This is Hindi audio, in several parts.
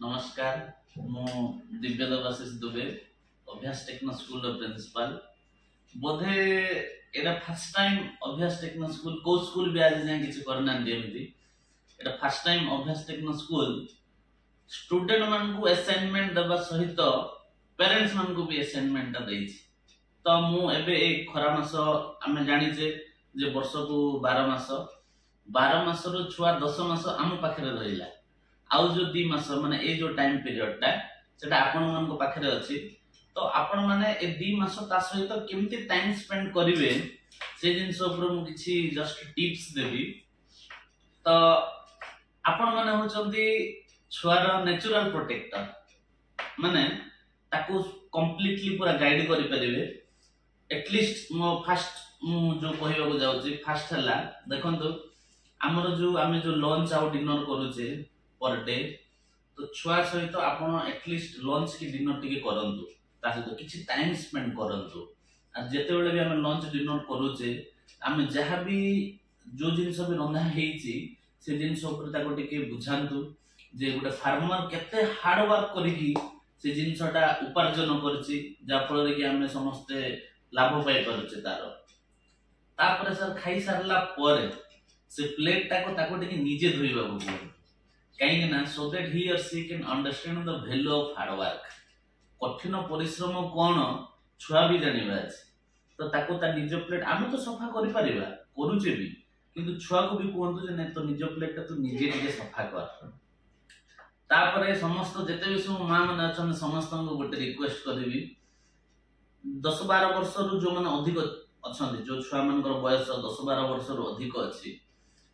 नमस्कार मु दिव्य देवाशीष दुबे अभ्यास टेक्नो स्कूल रो प्रिंसिपल बोधे एटा फर्स्ट टाइम अभ्यास टेक्नो स्कूल को स्कूल भी आज जाय किछ करना देमती एटा फर्स्ट टाइम अभ्यास टेक्नो स्कूल स्टूडेंट मान को असाइनमेंट दबा सहित पेरेंट्स मान को भी असाइनमेंट देछि तो मु एबे एक खरा मास आमे जानि जे वर्ष को 12 मास रो छुआ 10 मास आम पाखरे रहिला आउ जो 2 मास माने ए जो टाइम पीरियड टा सेटा आपन मन को पाखरे अछि तो आपन माने ए 2 मास ता सहित केमति टाइम स्पेंड करिवे से जिंस ऊपर मु किछि जस्ट टिप्स देबी तो आपन माने होचंती छुआर नेचुरल प्रोटेक्टर माने ताको कंप्लीटली पूरा गाइड करि परिवे एटलीस्ट मो फर्स्ट मु जो कहइबा को जाउची फर्स्ट हला देखंतु हमर जो आमे जो लंच आउ डिनर करूचे पर डे तो छुआ सहित आपण एटलीस्ट लंच की डिनर टिके करंतु ता सहित किछि टाइम स्पेंड करंतु आ जेते बेले भी हम लंच डिनर करूचे हम जहां भी जो जिंस भी रंधा हेची से जिंस ऊपर ताको टिके बुझांतु जे गुटे फार्मर केते हार्ड वर्क करिकी से जिंसटा उपार्जन करछि जा फल कि हम समस्त लाभ पाई परछे तारो तापर सर खाई सारला पर से प्लेट ताको टिके निजे धोइबा को कहीं ना सो दैट ही और she can understand the value of hard work कठिन परिश्रम कोन छुआ भी जानिबा अछि तो ताको ता निज प्लेट आमे तो सफा करि परिबा करूचे भी किंतु छुआ को भी कोहंतु जे नै तो निज प्लेट ता तू निजे निजे सफा कर तापरे समस्त जेते भी सु मां मन अछन समस्त को गोटे रिक्वेस्ट करबी 10-12 वर्ष रु जो माने अधिक अछन जो छुआ मनकर बयस 10-12 वर्ष रु अधिक अछि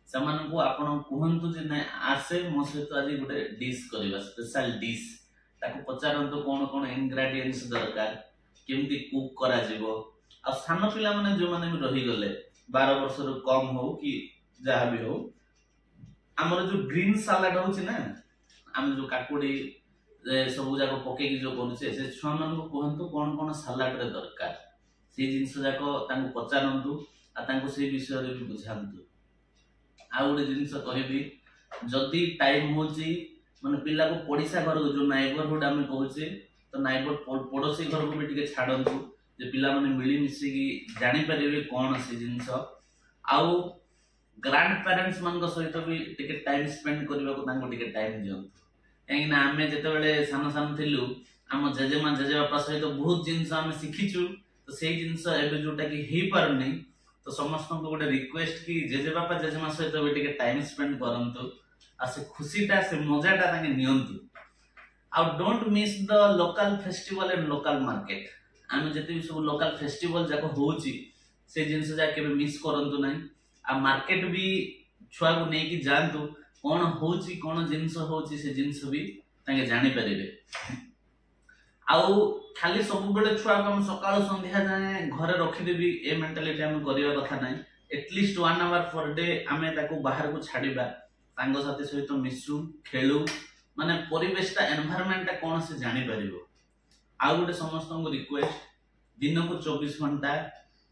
समान को आपण कहंतु जे नै आसे मो सहित आज गोटे डिश करबा स्पेशल डिश ताको पचारंतु कोन कोन इंग्रेडिएंट्स दरकार केमती कुक करा जिवो आ सान पिला माने जो माने रहि गले 12 वर्ष रु कम हो कि जहा भी हो हमर जो ग्रीन सलाड होछि ना हम जो काकुडी सब जाको पके कि जो करूछे से छुआ मन को कहंतु कोन कोन सलाड रे दरकार से जिंस जाको ताको पचारंतु आ ताको से विषय रे भी बुझांतु आ गोटे जिनस कहबी जदि टाइम होची माने पिला को पड़िसा घर को जो नाइबरहुड आमे कहूचे तो नाइबर पड़ोसी घर को भी टिके छाडंतु जे पिला माने मिली मिसी की जानि परिबे कोन से जिनस आउ ग्रैंड पेरेंट्स मन को सहित भी टिके टाइम स्पेंड करबा को तांको टिके टाइम दियंतु एंग ना आमे जते बेले सान सान थिलु हम जेजेमा जेजे बापा सहित बहुत जिनस आमे सिखिचु तो सेही जिनस एबे जोटा की हेई पारनी तो समस्त को गोटे रिक्वेस्ट कि जेजे बापा जेजेमा सहित भी टिके टाइम स्पेंड करंतु आ से खुशीटा से मजाटा ताके नियंतु आ don't miss the local festival and local market हम जते भी सब लोकल फेस्टिवल जाको होची से जिंस जा के मिस करंतु नै आ मार्केट भी छुआ को नै कि जानतु कोन होची कोन जिंस होची से जिंस भी ताके जानि परिबे आउ खाली सब बेले छुआ को हम सकाळ संध्या जाए घरे रखि देबी ए मेंटालिटी हम करिया कथा नै एटलीस्ट 1 आवर पर डे हमें ताको बाहर को छाडीबा सांग साथी सहित मिसु खेलु माने परिवेशटा एनवायरनमेंट कोन से जानि परिबो आ गोटे समस्त को रिक्वेस्ट दिन को 24 घंटा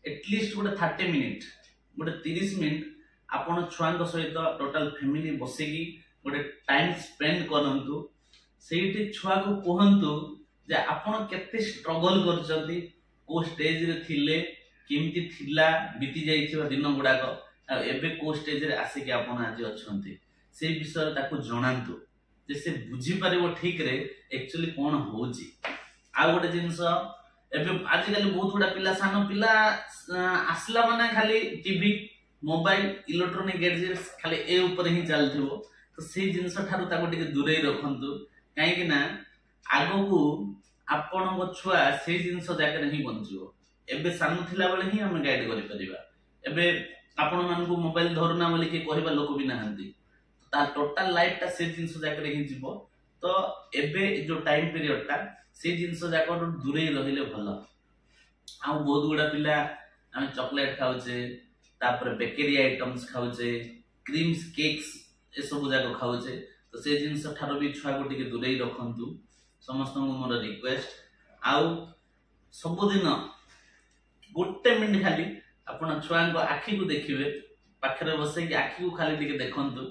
एटलीस्ट गोटे 30 मिनिट गोटे 30 मिनिट आपण छुआ को सहित टोटल फैमिली बसेगी गोटे टाइम स्पेंड करंतु सेठी छुआ को कहंतु जे आपण केते स्ट्रगल करचंती को स्टेज रे थिले किमती थिला बीती जाइथिबा दिन गुडा को एबे को स्टेज रे आसे कि आपण आज अछंती से विषय ताको जणांतु जे से बुझी पारिबो ठीक रे एक्चुअली कोन होची आ गोटे जिंस एबे आज काली बहुत गुडा पिला सान पिला आसला माने खाली टीवी मोबाइल इलेक्ट्रॉनिक गैजेट्स खाली ए ऊपर ही चलथिबो तो से जिंस थारु ताको टिके दूरे रखंतु काहे कि ना आगो को आपण को छुआ से जिंस जाके नहीं बंचियो एबे सान थिला बेले ही हम गाइड करि परिबा एबे आपण मन को मोबाइल धरना बोली के कहबा लोक भी नाहंती ता टोटल लाइफ ता से जिंस जाके ही जीवो तो एबे जो टाइम पीरियड ता से जिंस जाको दूरे रहिले भलो आ बहुत गुडा पिला हम चॉकलेट खाउचे तापर बेकरी आइटम्स खाउचे क्रीम्स केक्स ए सब जाको खाउचे तो से जिंस थारो भी छुआ को टिके दूरे रखंतु समस्त को मोर रिक्वेस्ट आउ सब दिन गोटे मिनिट खाली आपण छुआ को आखी को देखिबे पाखरे बसे कि आखी को खाली टिके देखंतु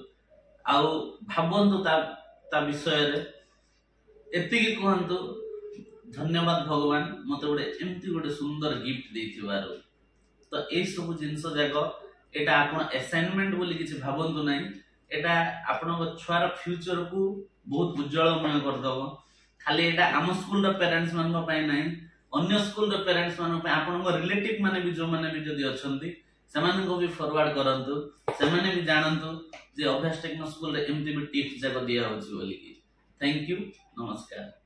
आउ भाबंतु ता विषय रे एतिकी कहंतु धन्यवाद भगवान मते गोटे एमती गोटे सुंदर गिफ्ट देथिबारो। तो ए सब जिंस जाक एटा आपण असाइनमेंट बोली किछि भाबंतु नै, एटा आपन छुआर फ्यूचर को बहुत उज्जवलमय कर दबो। खाली एटा आम स्कूल रो पेरेंट्स मान पय नै, अन्य स्कूल रो पेरेंट्स मान पय आपन रिलेटिव माने भी जो माने भी जदी अछंती सेमान को भी फॉरवर्ड करंतु, सेमाने भी जानंतु जे अभ्यास टेक्नो स्कूल रे एमती भी टिप्स जाक दिया होछि बोली कि। थैंक यू, नमस्कार।